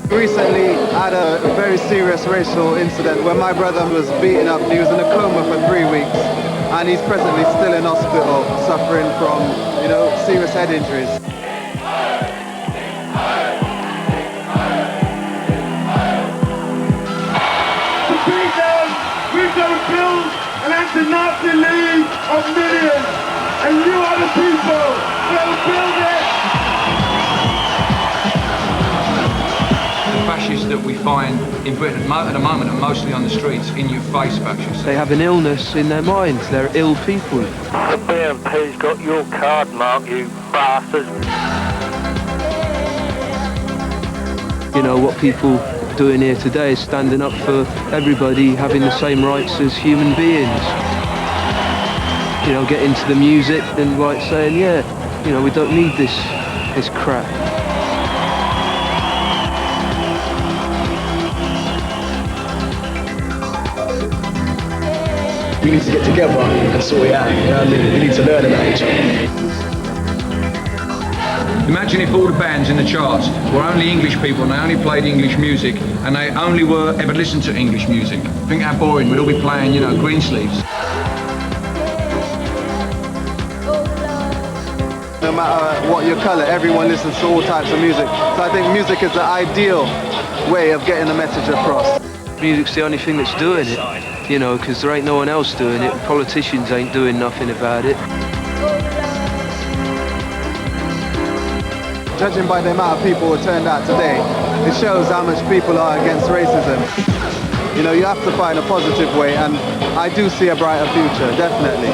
Recently, I had a very serious racial incident where my brother was beaten up. He was in a coma for 3 weeks, and he's presently still in hospital, suffering from, serious head injuries. We're going to build an anti-Nazi league of millions, and you are the people that will build it. The fascists that we find in Britain at the moment are mostly on the streets, in-your-face fascists. They have an illness in their minds. They're ill people. The BNP's got your card mark, you bastard. You know, what people doing here today is standing up for everybody having the same rights as human beings. You know, get into the music and like saying, yeah, we don't need this crap. We need to get together and sort it out, you know what I mean? We need to learn about each other. Imagine if all the bands in the charts were only English people and they only played English music and they only ever listened to English music. Think how boring, we'd all be playing, Greensleeves. No matter what your colour, everyone listens to all types of music. So I think music is the ideal way of getting the message across. Music's the only thing that's doing it, because there ain't no one else doing it. Politicians ain't doing nothing about it. Judging by the amount of people who turned out today, it shows how much people are against racism. You have to find a positive way, and I do see a brighter future, definitely.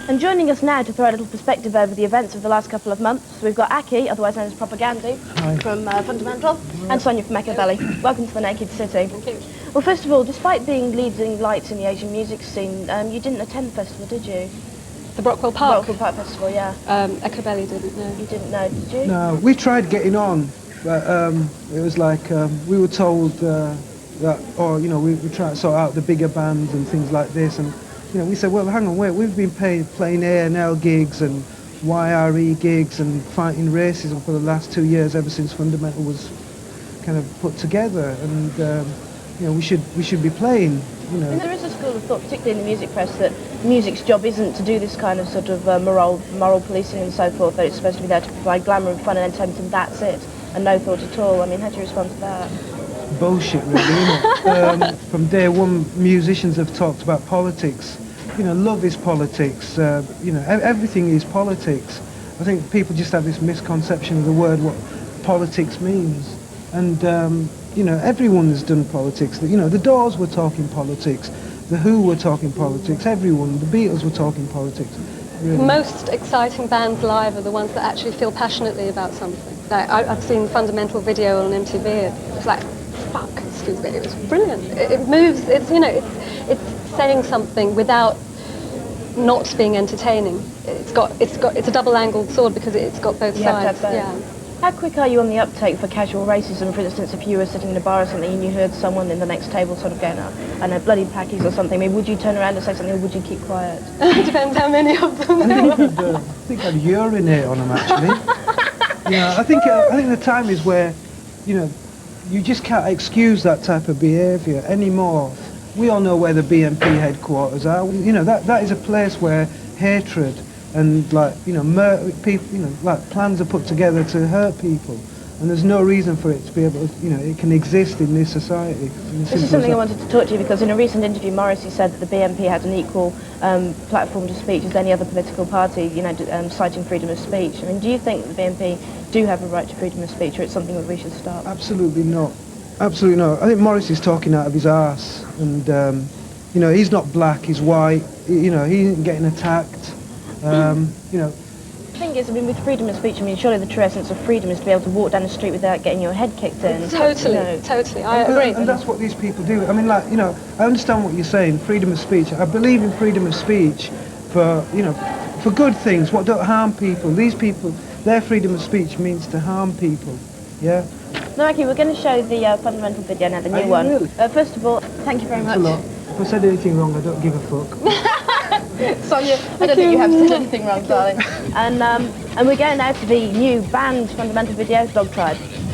And joining us now to throw a little perspective over the events of the last couple of months, we've got Aki, otherwise known as Propaganda, from Fun-Da-Mental, and Sonya from Echobelly. Welcome to the Naked City. Thank you. Well, first of all, despite being leading lights in the Asian music scene, you didn't attend the festival, did you? The Brockwell Park? Brockwell Park Festival, yeah. Echobelly didn't know. You didn't know, did you? No, we tried getting on, but it was like we were told that, we try to sort out the bigger bands and things like this, and we said, well, hang on, wait, we've been playing A&L gigs and YRE gigs and fighting racism for the last 2 years, ever since Fun-Da-Mental was kind of put together, and we should be playing. And there is a school of thought, particularly in the music press, that music's job isn't to do this kind of sort of moral policing and so forth, that it's supposed to be there to provide glamour and fun and entertainment, and that's it, and no thought at all. I mean, how do you respond to that? Bullshit, really, isn't it? From day one, musicians have talked about politics. Love is politics. Everything is politics. I think people just have this misconception of the word, what politics means. And, everyone has done politics. The Doors were talking politics. The Who were talking politics. Everyone. The Beatles were talking politics. Really. The most exciting bands live are the ones that actually feel passionately about something. Like, I've seen Fun-Da-Mental video on MTV. It's like, fuck, excuse me, it was brilliant. It moves, it's saying something without not being entertaining. It's a double-angled sword because it's got both sides. Yeah. How quick are you on the uptake for casual racism? For instance, if you were sitting in a bar or something and you heard someone in the next table sort of going, I know, bloody packies or something, I mean, would you turn around and say something, or would you keep quiet? Depends how many of them there were. I think I'd urinate on them, actually. I think the time is where, you just can't excuse that type of behaviour anymore. We all know where the BNP headquarters are. That is a place where hatred and people, plans are put together to hurt people, and there's no reason for it to be able to, it can exist in this society. This is something I wanted to talk to you, because in a recent interview, Morrissey said that the BNP had an equal platform to speech as any other political party, citing freedom of speech. I mean, do you think that the BNP do have a right to freedom of speech, or it's something that we should stop? Absolutely not. Absolutely not. I think Morrissey's talking out of his arse, and he's not black, he's white. He isn't getting attacked. The thing is, I mean, with freedom of speech, I mean, surely the true essence of freedom is to be able to walk down the street without getting your head kicked in. Totally, totally, I agree. And that's what these people do. I mean, I understand what you're saying, freedom of speech. I believe in freedom of speech for good things, what don't harm people. These people, their freedom of speech means to harm people, yeah? No, okay, we're going to show the Fun-Da-Mental video now, the new one. Really? First of all, thank you very much. Thanks a lot. If I said anything wrong, I don't give a fuck. Sonya, I don't think you have said anything wrong, darling. And we're going now to the new banned Fundamental video, Dog Tribe.